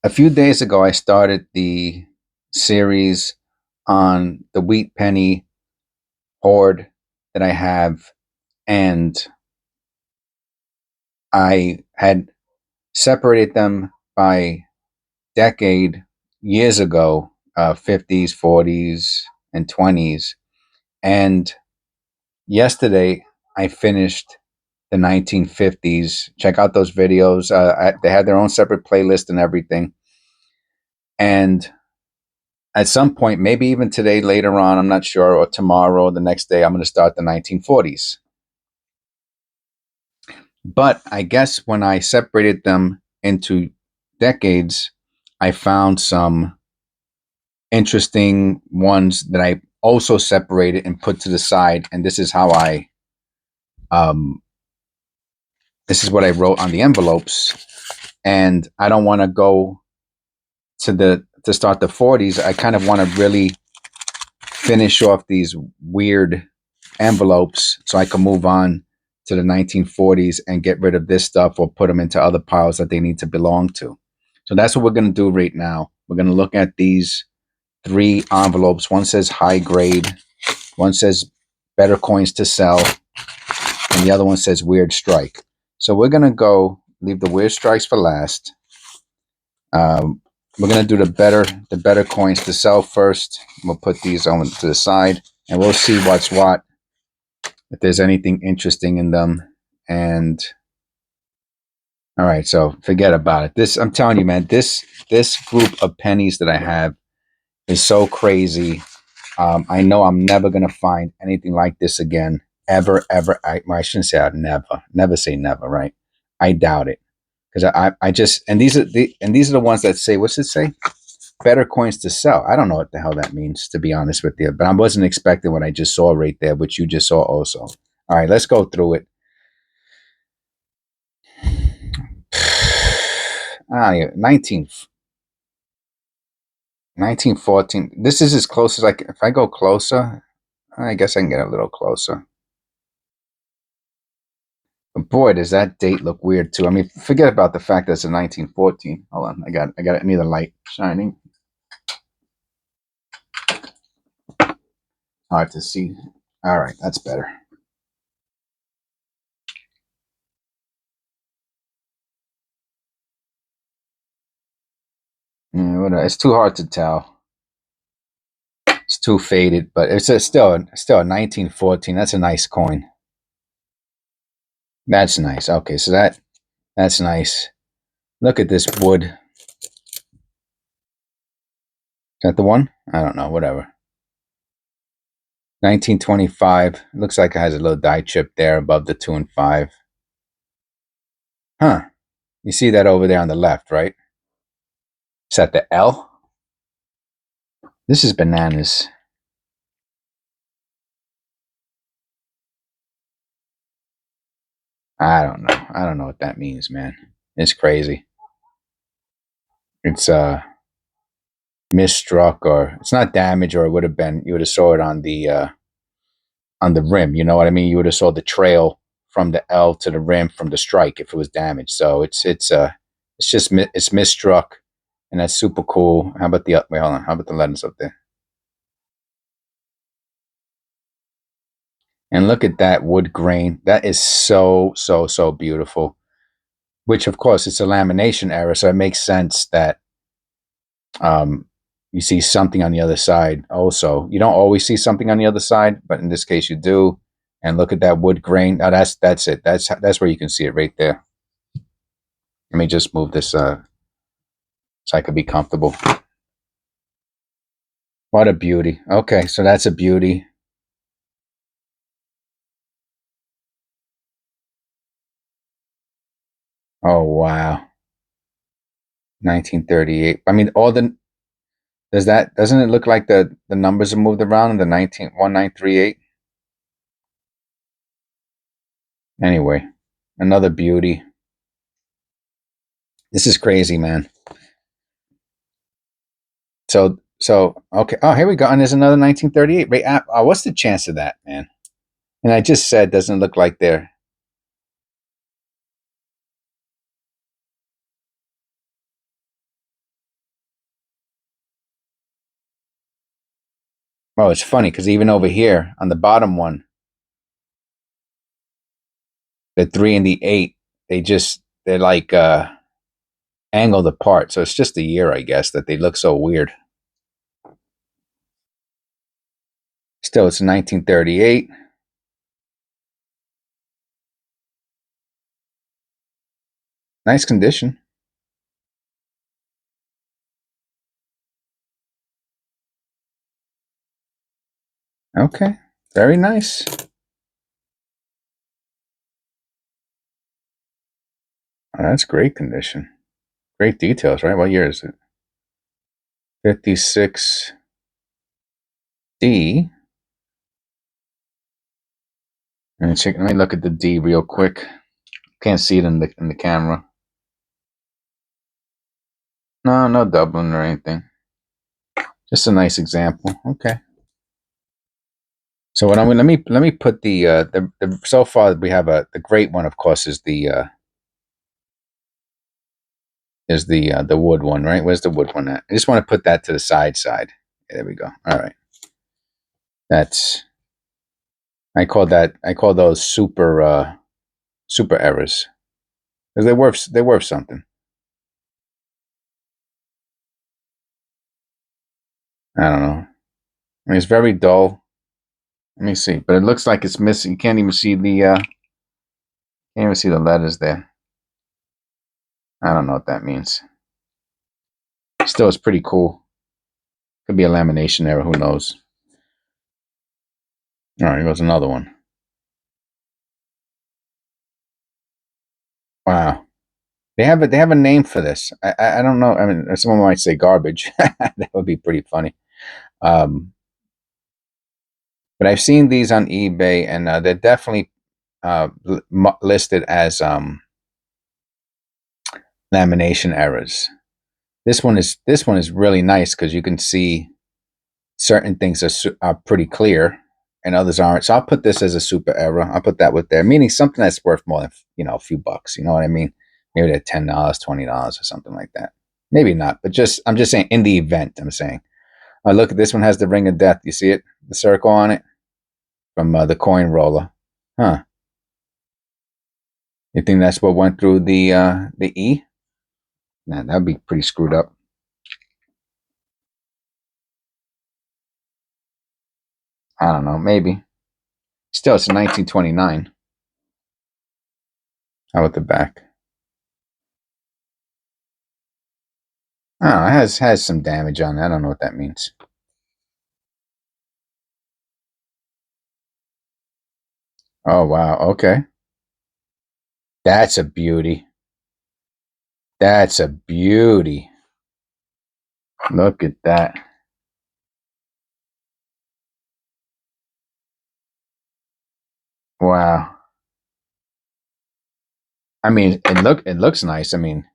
A few days ago, I started the series on the wheat penny hoard that I have, and I had separated them by decade years ago, 50s, 40s, and 20s. And yesterday, I finished the 1950s. Check out those videos. They had their own separate playlist and everything. And at some point, maybe even today, later on, I'm not sure, or tomorrow, or the next day, I'm going to start the 1940s. But I guess when I separated them into decades, I found some interesting ones that I also separated and put to the side. And um, this is what I wrote on the envelopes. And I don't want to go to start the 40s. I kind of want to really finish off these weird envelopes so I can move on to the 1940s and get rid of this stuff or put them into other piles that they need to belong to. So that's what we're going to do right now. We're going to look at these three envelopes. One says high grade, one says better coins to sell, and the other one says weird strike. So we're going to go leave the weird strikes for last. Um, we're going to do the better coins to sell first. We'll put these on to the side and we'll see what's what, if there's anything interesting in them. And all right, so forget about it. This, I'm telling you, man, this group of pennies that I have is so crazy. I know I'm never gonna find anything like this again, ever, ever. I shouldn't say I'd never say never, right? I doubt it because I just, and these are the ones that say, what's it say? Better coins to sell. I don't know what the hell that means, to be honest with you, but I wasn't expecting what I just saw right there, which you just saw also. All right, let's go through it. Yeah, 1914. This is as close as if I go closer, I guess I can get a little closer. But boy, does that date look weird too. I mean, forget about the fact that it's a 1914. Hold on, I need a light shining. Hard to see. All right, that's better. Yeah, it's too hard to tell. It's too faded, but still a 1914. That's a nice coin. That's nice. Okay, so that's nice. Look at this wood. Is that the one? I don't know. Whatever. 1925. Looks like it has a little die chip there above the 2 and 5. Huh. You see that over there on the left, right? Is that the L? This is bananas. I don't know. I don't know what that means, man. It's crazy. It's misstruck, or it's not damaged, or it would have been, you would have saw it on the rim, you know what I mean? You would have saw the trail from the L to the rim from the strike if it was damaged. So it's just it's misstruck, and that's super cool. How about the wait, hold on. How about the letters up there? And look at that wood grain. That is so beautiful. Which of course it's a lamination error, so it makes sense that um, you see something on the other side. Also, you don't always see something on the other side, but in this case you do. And look at that wood grain. Now that's it. That's where you can see it right there. Let me just move this so I could be comfortable. What a beauty. Okay, so that's a beauty. Oh wow. 1938. I mean, all the doesn't it look like the numbers are moved around in the 191938? Anyway, another beauty. This is crazy, man. So okay. Oh, here we go. And there's another 1938. Right. What's the chance of that, man? And I just said doesn't look like they're. Well, it's funny because even over here on the bottom one, the 3 and the 8, they're like angled apart. So it's just a year, I guess, that they look so weird. Still, it's 1938. Nice condition. Okay, very nice. Oh, that's great condition. Great details, right? What year is it? 56D. Let me look at the D real quick. Can't see it in the camera. No, no Dublin or anything. Just a nice example. Okay. So what I'm let me put the so far we have the great one, of course, is the wood one, right? Where's the wood one at? I just want to put that to the side. Yeah, there we go. All right. That's I call those super errors because they're worth something. I don't know. I mean, it's very dull. Let me see, but it looks like it's missing. You can't even see the letters there. I don't know what that means. Still, it's pretty cool. Could be a lamination error. Who knows? All right, here goes another one. Wow. They have a name for this. I don't know. I mean, someone might say garbage. That would be pretty funny. Um, but I've seen these on eBay, and they're definitely listed as lamination errors. This one is really nice because you can see certain things are pretty clear, and others aren't. So I'll put this as a super error. I'll put that with there, meaning something that's worth more than a few bucks. You know what I mean? Maybe they're $10, $20, or something like that. Maybe not, but I'm just saying in the event. I'm saying. Look, this one has the ring of death. You see it? The circle on it from the coin roller. Huh? You think that's what went through the E? Nah, that'd be pretty screwed up. I don't know. Maybe. Still, it's 1929. How about the back? Oh, it has some damage on it. I don't know what that means. Oh wow. Okay. That's a beauty. That's a beauty. Look at that. Wow. I mean, it looks nice. I mean,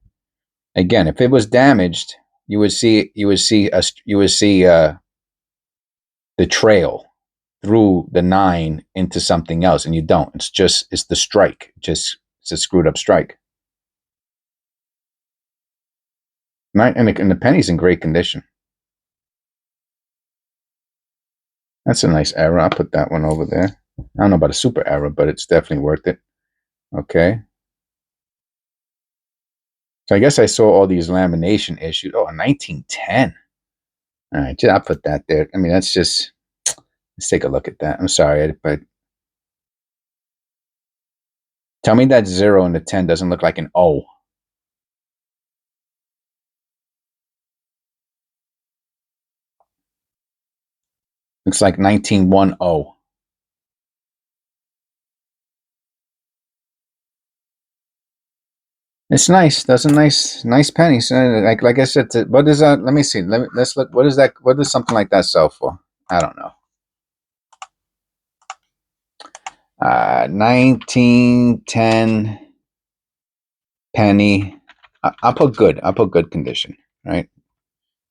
again, if it was damaged, you would see the trail through the 9 into something else, and you don't. It's the strike. It's a screwed up strike. Right, and the penny's in great condition. That's a nice error. I'll put that one over there. I don't know about a super error, but it's definitely worth it. Okay. So I guess I saw all these lamination issues. Oh, 1910. All right, I'll put that there. I mean, let's take a look at that. I'm sorry, but tell me that 0 and the 10 doesn't look like an O. Looks like 1910. It's nice. That's a nice penny. So, like I said, what is that? Let me see. Let's look. What is that? What does something like that sell for? I don't know. 1910 penny. I'll put good. I'll put good condition. Right.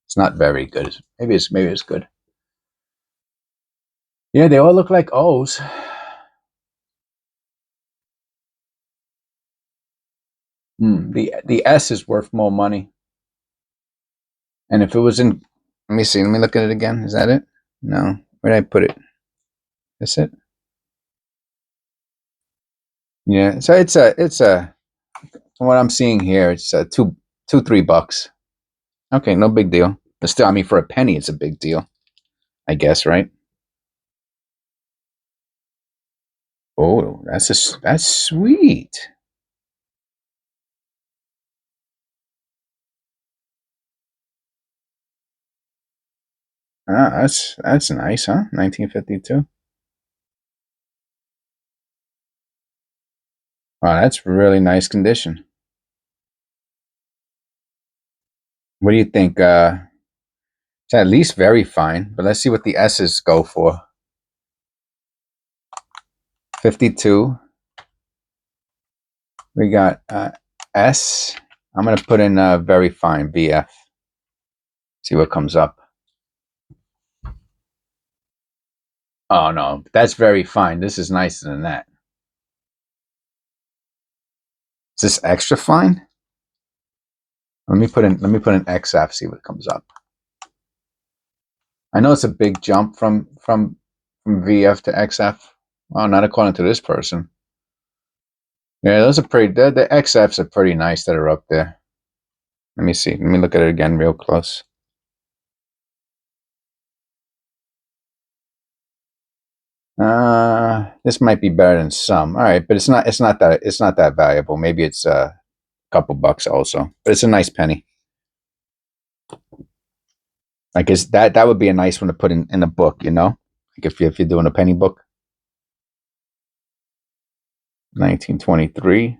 It's not very good. Maybe it's good. Yeah, they all look like O's. The S is worth more money. And if it was in, let me see. Let me look at it again. Is that it? No. Where did I put it? That's it. Yeah. So it's a from what I'm seeing here, it's $3. Okay, no big deal. But still, I mean, for a penny, it's a big deal, I guess, right? Oh, that's sweet. Ah, that's nice, huh? 1952. Wow, that's really nice condition. What do you think? It's at least very fine, but let's see what the S's go for. 52. We got S. I'm gonna put in very fine VF. See what comes up. Oh no, that's very fine. This is nicer than that. Is this extra fine? Let me put in XF. See what comes up. I know it's a big jump from VF to XF. Well, not according to this person. Yeah, those are pretty. The XFs are pretty nice that are up there. Let me see. Let me look at it again real close. This might be better than some. All right, but it's not that valuable. Maybe it's a couple bucks also, but it's a nice penny. I guess that would be a nice one to put in a book. Like if you're doing a penny book. 1923.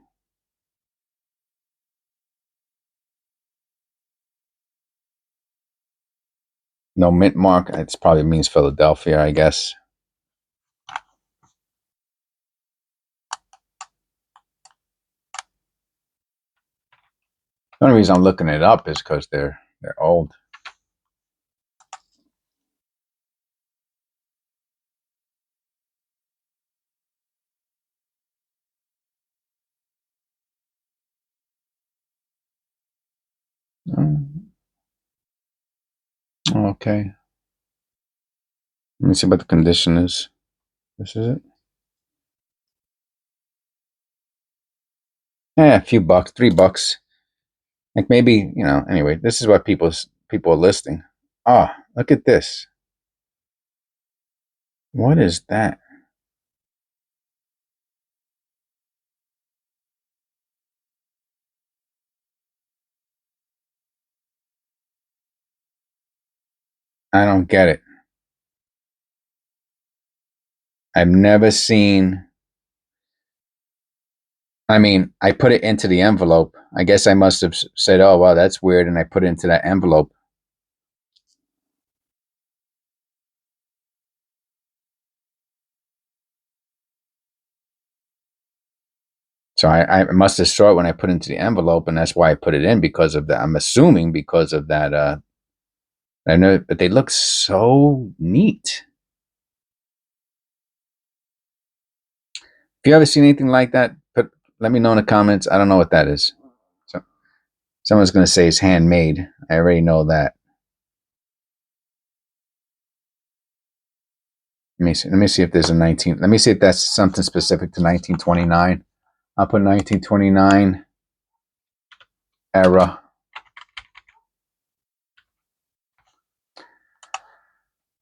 No mint mark. It probably means Philadelphia, I guess. The only reason I'm looking it up is because they're old. Mm, okay. Let me see what the condition is. This is it. Yeah, a few bucks, $3. Like maybe, anyway, this is what people are listing. Ah, look at this. What is that? I don't get it. I've never seen. I mean, I put it into the envelope. I guess I must have said, "Oh, wow, that's weird," and I put it into that envelope. So I must have saw it when I put it into the envelope, and that's why I put it in because of that. I'm assuming because of that. I know, but they look so neat. If you ever seen anything like that, let me know in the comments. I don't know what that is. So someone's gonna say it's handmade. I already know that. Let me see. Let me see if there's a 19. Let me see if that's something specific to 1929. I'll put 1929 era.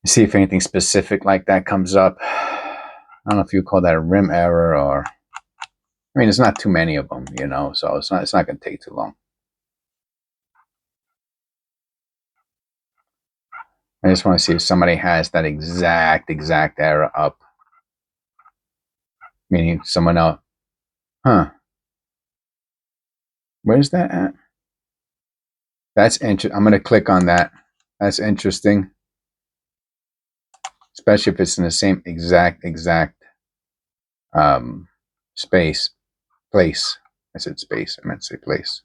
See if anything specific like that comes up. I don't know if you call that a rim error or. I mean, there's not too many of them, so it's not going to take too long. I just want to see if somebody has that exact error up, meaning someone else. Huh? Where's that at? That's interesting. I'm going to click on that. That's interesting, especially if it's in the same exact um, space place. I said space. I meant to say place.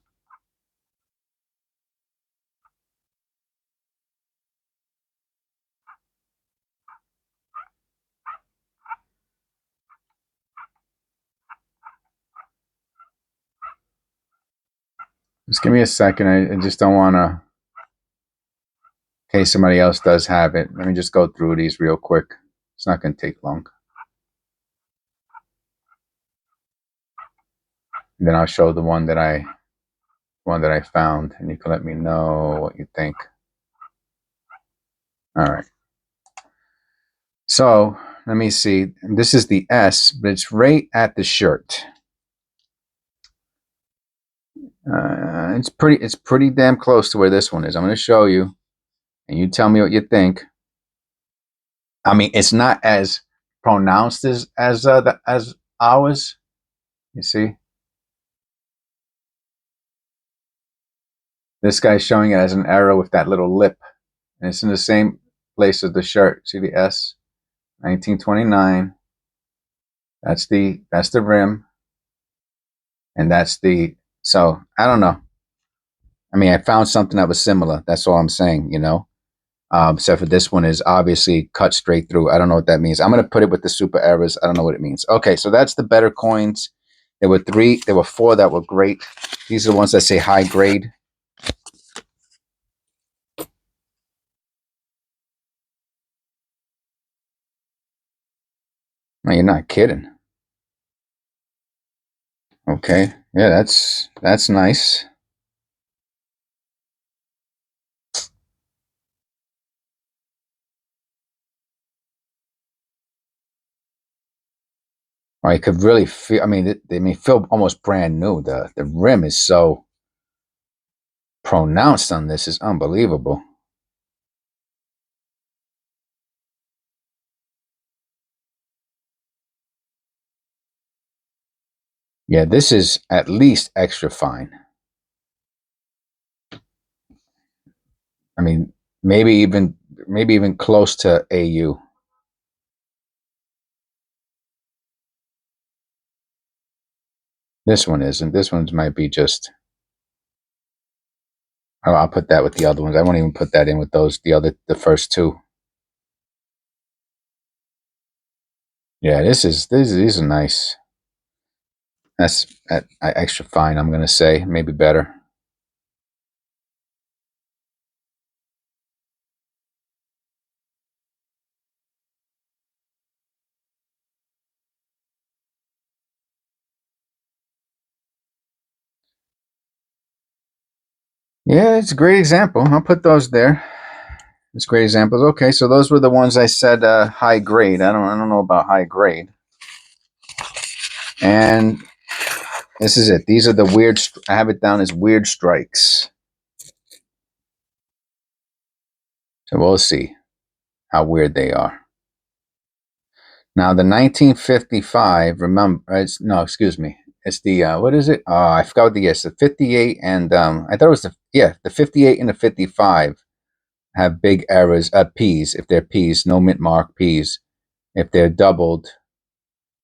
Just give me a second. I just don't want to. case somebody else does have it. Let me just go through these real quick. It's not going to take long. And then I'll show the one that I found, and you can let me know what you think. All right. So let me see. This is the S, but it's right at the shirt. It's pretty damn close to where this one is. I'm going to show you, and you tell me what you think. I mean, it's not as pronounced as ours. You see, this guy's showing it as an arrow with that little lip, and it's in the same place as the shirt. See the S, 1929. That's the rim, and that's the. So I don't know. I mean, I found something that was similar. That's all I'm saying. You know. Except for this one is obviously cut straight through. I don't know what that means. I'm going to put it with the super errors. I don't know what it means. Okay, so that's the better coins. There were four that were great. These are the ones that say high grade. No, you're not kidding. Okay, yeah, that's nice. Or you could really feel. I mean, they may feel almost brand new. The rim is so pronounced on this. Is unbelievable. Yeah, this is at least extra fine. I mean, maybe even close to AU. This one isn't. This one's might be just. I'll put that with the other ones. I won't even put that in with those. The first two. Yeah, these are nice. That's extra fine. I'm gonna say maybe better. Yeah, it's a great example. I'll put those there. It's great examples. Okay, so those were the ones I said high grade. I don't know about high grade. And this is it. These are the weird. I have it down as weird strikes. So we'll see how weird they are. Now the 1955. Remember, no, excuse me. It's the what is it? I forgot what the year. It's the 58 and I thought it was the 58 and the 55 have big errors. P's if they're P's, no mint mark P's. If they're doubled,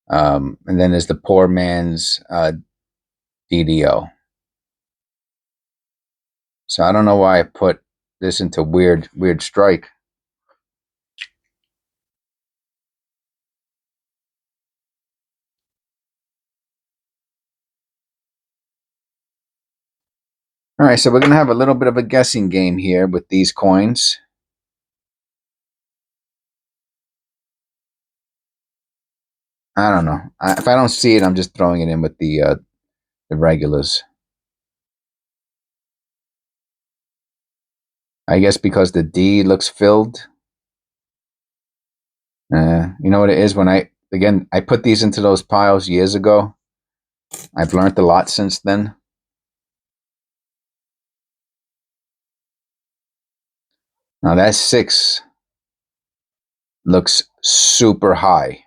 and then there's the poor man's DDO. So I don't know why I put this into weird strike. All right, so we're gonna have a little bit of a guessing game here with these coins. I don't know. If I don't see it, I'm just throwing it in with the regulars. I guess because the D looks filled. You know what it is when I put these into those piles years ago. I've learned a lot since then. Now that 6 looks super high.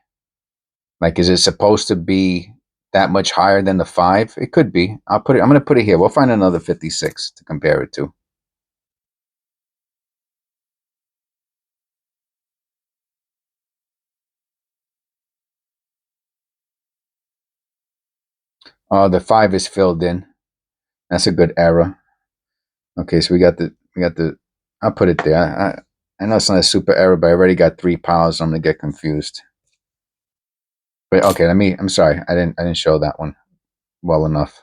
Like, is it supposed to be that much higher than the 5? It could be. I'm going to put it here. We'll find another 56 to compare it to. Oh, the 5 is filled in. That's a good error. Okay, so we got the. I'll put it there. I know it's not a super error, but I already got 3 piles. So I'm gonna get confused. But okay, I'm sorry. I didn't show that one well enough.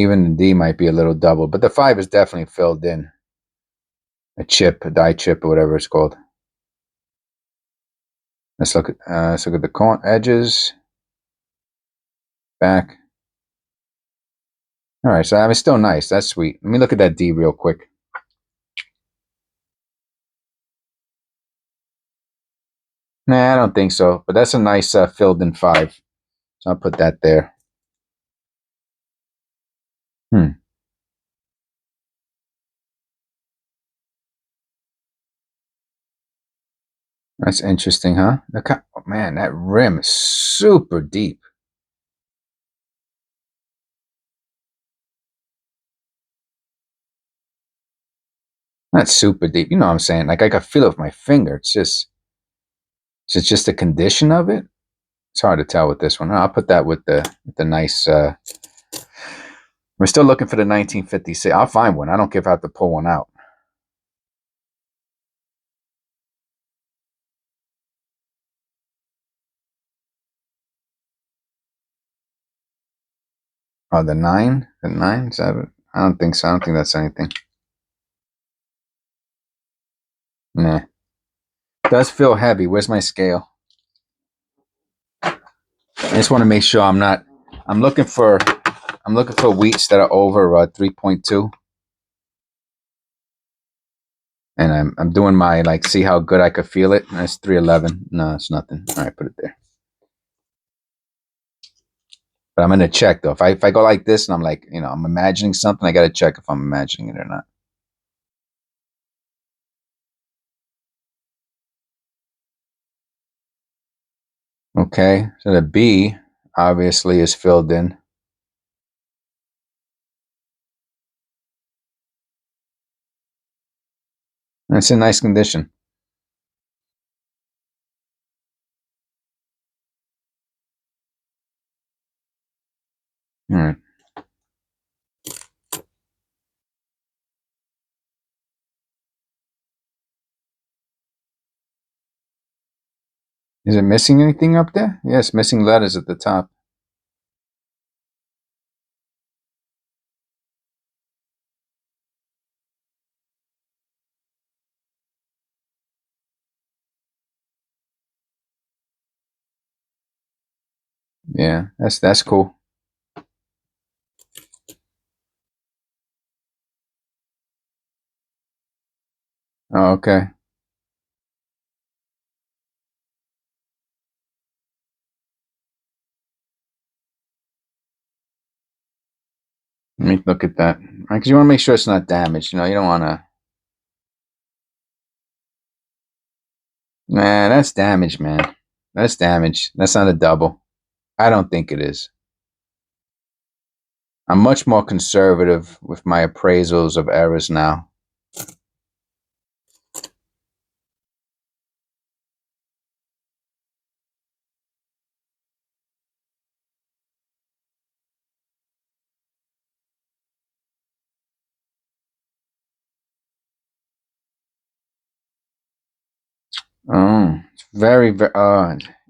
Even the D might be a little double, but the 5 is definitely filled in. A chip, a die chip, or whatever it's called. Let's look at the edges, back. All right, so I mean, it's still nice. That's sweet. Let me look at that D real quick. Nah, I don't think so. But that's a nice filled in 5. So I'll put that there. That's interesting, huh? Oh, man, that rim is super deep. Not super deep. You know what I'm saying? Like I can feel it with my finger. It's just the condition of it. It's hard to tell with this one. I'll put that with the nice. We're still looking for the 1956. I'll find one. I don't care if I have to pull one out. Oh, the 9? The 9? Is that it? I don't think so. I don't think that's anything. Nah. It does feel heavy. Where's my scale? I just want to make sure I'm not. I'm looking for. I'm looking for wheats that are over 3.2, and I'm doing my like see how good I could feel it. That's 311. No, it's nothing. All right, put it there. But I'm gonna check though. If I go like this and I'm like I'm imagining something, I gotta check if I'm imagining it or not. Okay, so the B obviously is filled in. It's in nice condition. All right. Is it missing anything up there? Yes, missing letters at the top. Yeah, that's cool. Oh, okay. Let me look at that. Because you want to make sure it's not damaged. You don't want to. Nah, that's damage, man. That's damage. That's not a double. I don't think it is. I'm much more conservative with my appraisals of errors now. Oh, it's very, very.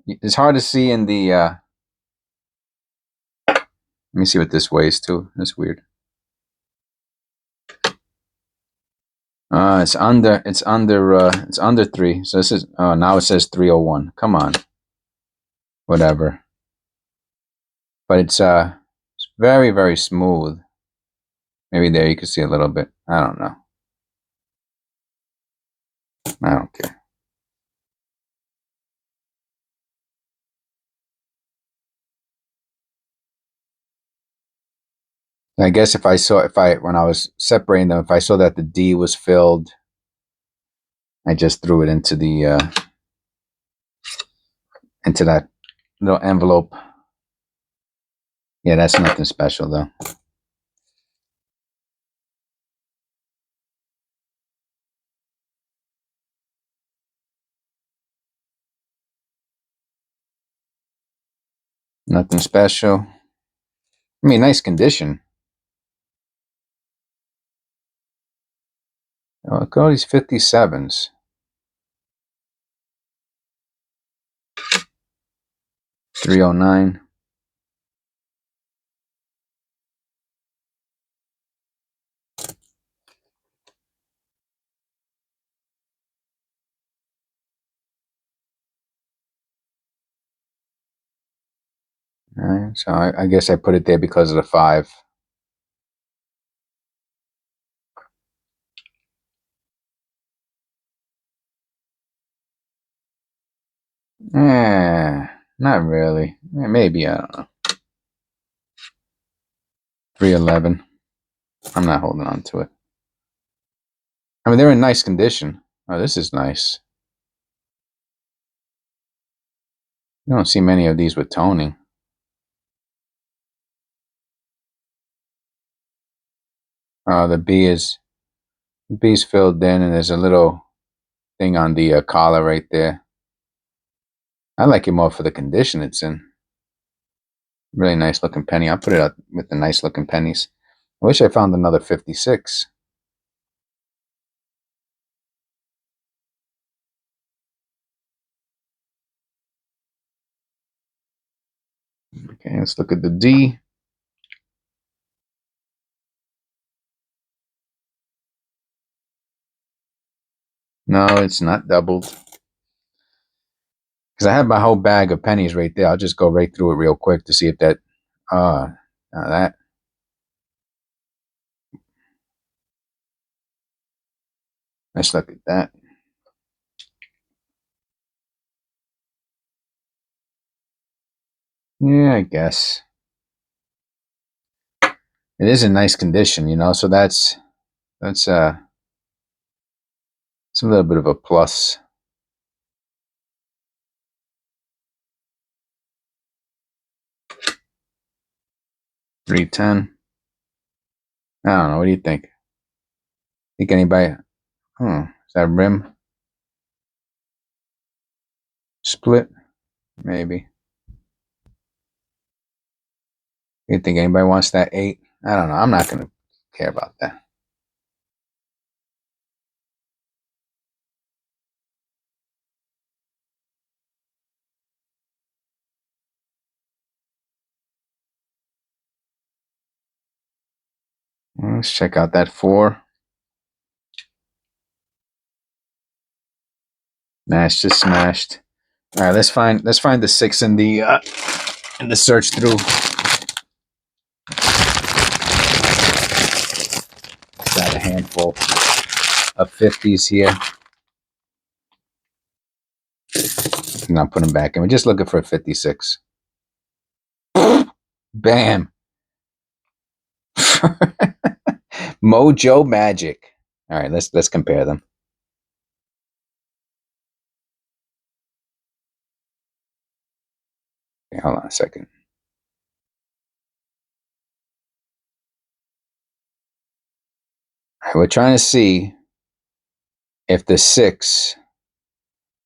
It's hard to see in the. Let me see what this weighs too. That's weird. It's under. It's under. It's under 3. So this is. Oh, now it says 301. Come on. Whatever. But it's very, very smooth. Maybe there you can see a little bit. I don't know. I don't care. I guess when I was separating them, if I saw that the D was filled, I just threw it into that little envelope. Yeah, that's nothing special though. Nothing special. I mean, nice condition. Oh, look at all these 57s. 309. All right, so I guess I put it there because of the 5. Not really. Maybe, I don't know. 311. I'm not holding on to it. I mean, they're in nice condition. Oh, this is nice. You don't see many of these with toning. The B's filled in, and there's a little thing on the collar right there. I like it more for the condition it's in. Really nice looking penny. I'll put it up with the nice looking pennies. I wish I found another 56. Okay, let's look at the D. No, it's not doubled. Because I have my whole bag of pennies right there. I'll just go right through it real quick to see if that. Now that. Let's look at that. Yeah, I guess. It is in nice condition, so that's it's a little bit of a plus. $3.10. I don't know. What do you think? Think anybody? Is that rim split? Maybe. You think anybody wants that 8? I don't know. I'm not gonna care about that. Let's check out that 4. Nah, it's just smashed. All right, let's find the 6 in the search through. Got a handful of 50s here. And I'll put them back in. We're just looking for a 56. Bam. Mojo Magic. All right, let's compare them. Okay, hold on a second. All right, we're trying to see if the 6.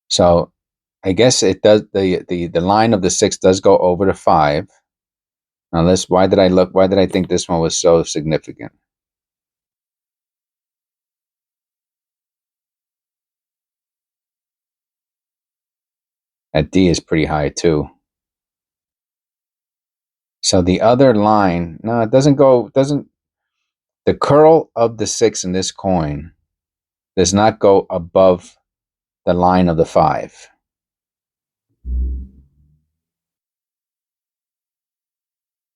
So I guess it does. The line of the 6 does go over the 5. Now let's. Why did I think this one was so significant? That D is pretty high too. So the other line, no, it doesn't go. Doesn't the curl of the 6 in this coin does not go above the line of the 5.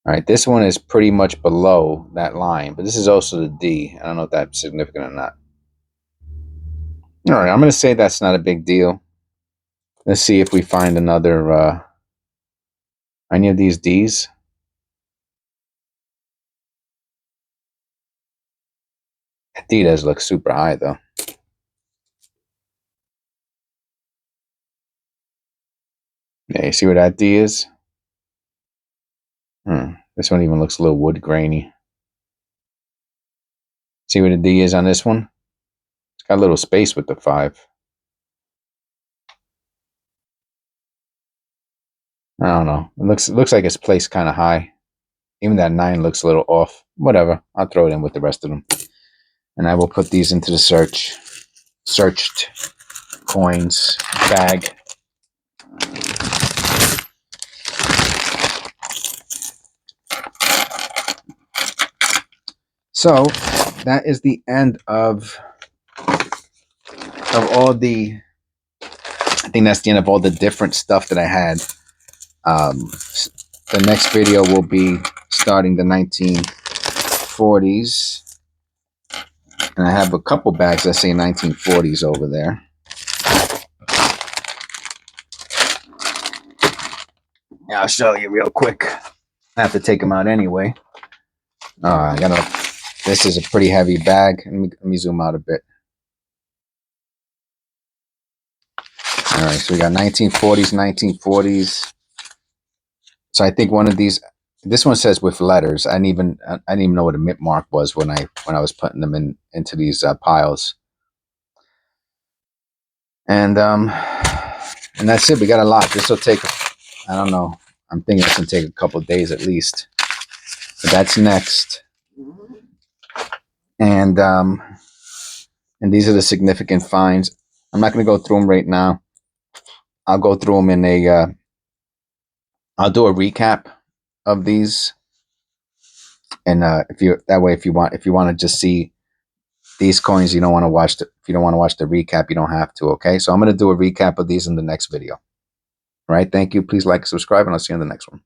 All right, this one is pretty much below that line, but this is also the D. I don't know if that's significant or not. All right, I'm going to say that's not a big deal. Let's see if we find another, any of these Ds. That D does look super high, though. Yeah, you see where that D is? This one even looks a little wood grainy. See where the D is on this one? It's got a little space with the 5. I don't know. It looks like it's placed kind of high. Even that 9 looks a little off. Whatever. I'll throw it in with the rest of them. And I will put these into the searched coins bag. So that is the end of all the. I think that's the end of all the different stuff that I had the next video will be starting the 1940s. And I have a couple bags that say 1940s over there. Yeah, I'll show you real quick. I have to take them out anyway. This is a pretty heavy bag. Let me zoom out a bit. All right, so we got 1940s, 1940s. So I think one of these, this one says with letters. I didn't even know what a mint mark was when I was putting them into these piles. And that's it. We got a lot. This will take, I don't know. I'm thinking it's gonna take a couple of days at least. So that's next. And these are the significant finds. I'm not gonna go through them right now. I'll go through them in a. I'll do a recap of these, and if you want to just see these coins, you don't want to watch if you don't want to watch the recap, you don't have to. Okay, so I'm going to do a recap of these in the next video. All right, thank you. Please like, subscribe, and I'll see you in the next one.